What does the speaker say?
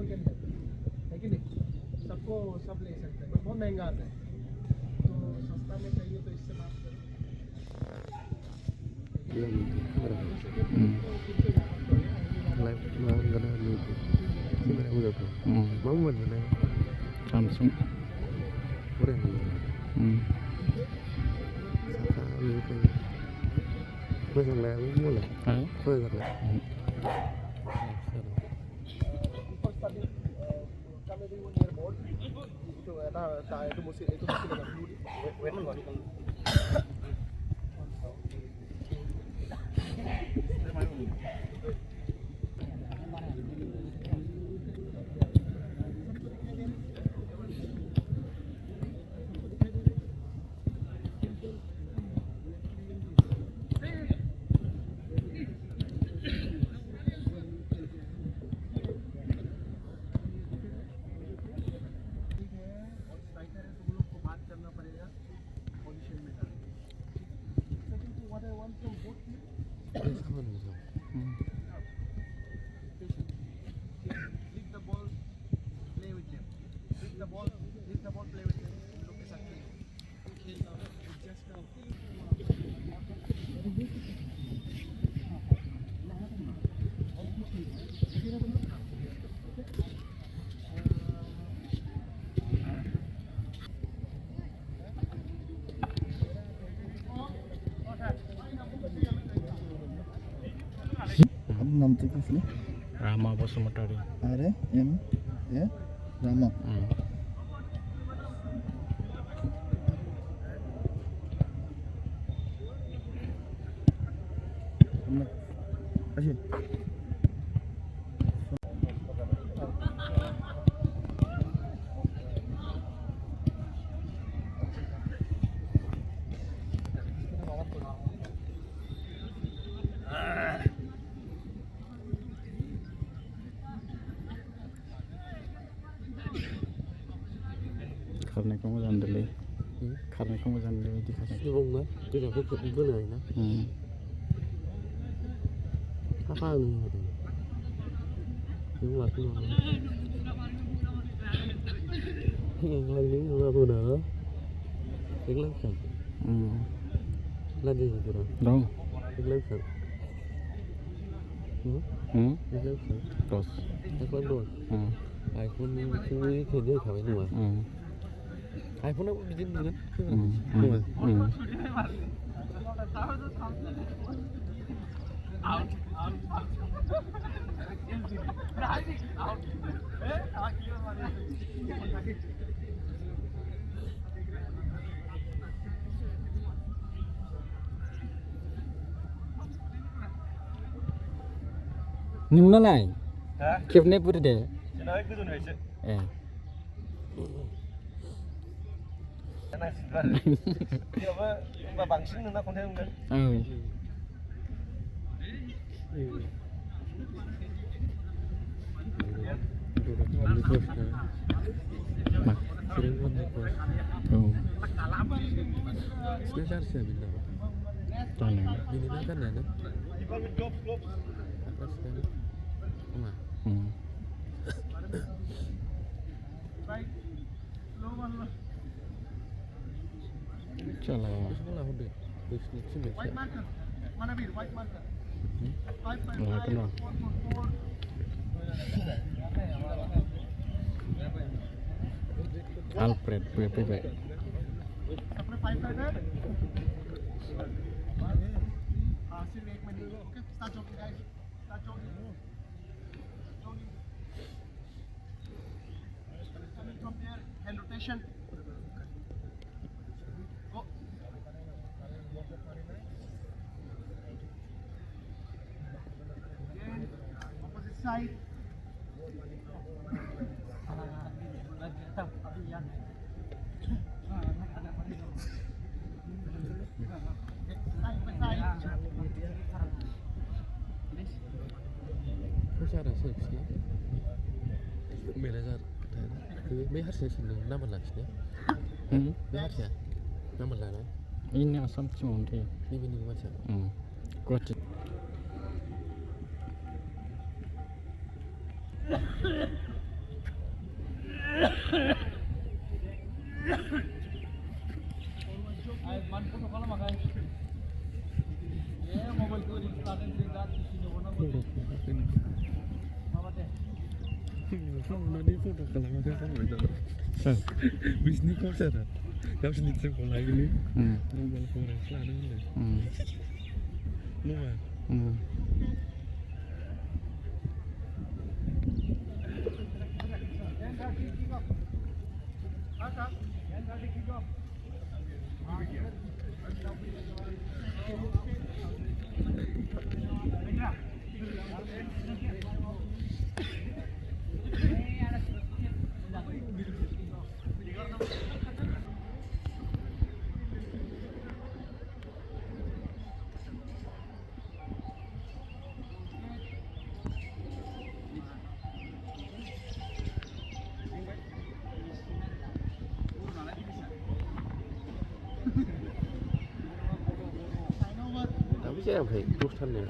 One can है कि नहीं? सबको सब ले सकते हैं, बहुत महंगा आता है, तो सस्ता में चाहिए तो इससे बात करें। Samsung. नाम तो किसने? Rama Basumatari. अरे एम ए रामा अच्छी खारनायखौ मोजां मोनदोंलै खारनायखौ मोजां मोनदों बिदि खारनाय सुबुंना गोजानखौ बोलोना साफा नुदों नों माखौ नुदों लायनो माखौ नुदों देग्लायखां लादि गिदिरा dong देग्लायखां देग्लायखां terus iPhone dong iPhone ini kayaknya kawin dua iPhone aku bikin dengan dua नोंनालाय खेबनै बोरै दे ए होमबा बांसिन नोंना खन्थाइ मोनगोन Chalo. White marker. Mana bir white marker. Kenal. Alfred PPB. अपने 5 है सिर्फ 1 minute okay start jogging guys start jogging coming from there hand rotation go again opposite side mấy hát sẽ xin được 5 lần nhé. Mấy hát sẽ 5 lần đấy. Ini asam cuma dia. Ini bini macam. Kuat. foto ini nanti foto kalau ada kamu itu bisnis konser kamu sendiri sekolah ini mobile forest lah dulu luar tapi saya baik tulisannya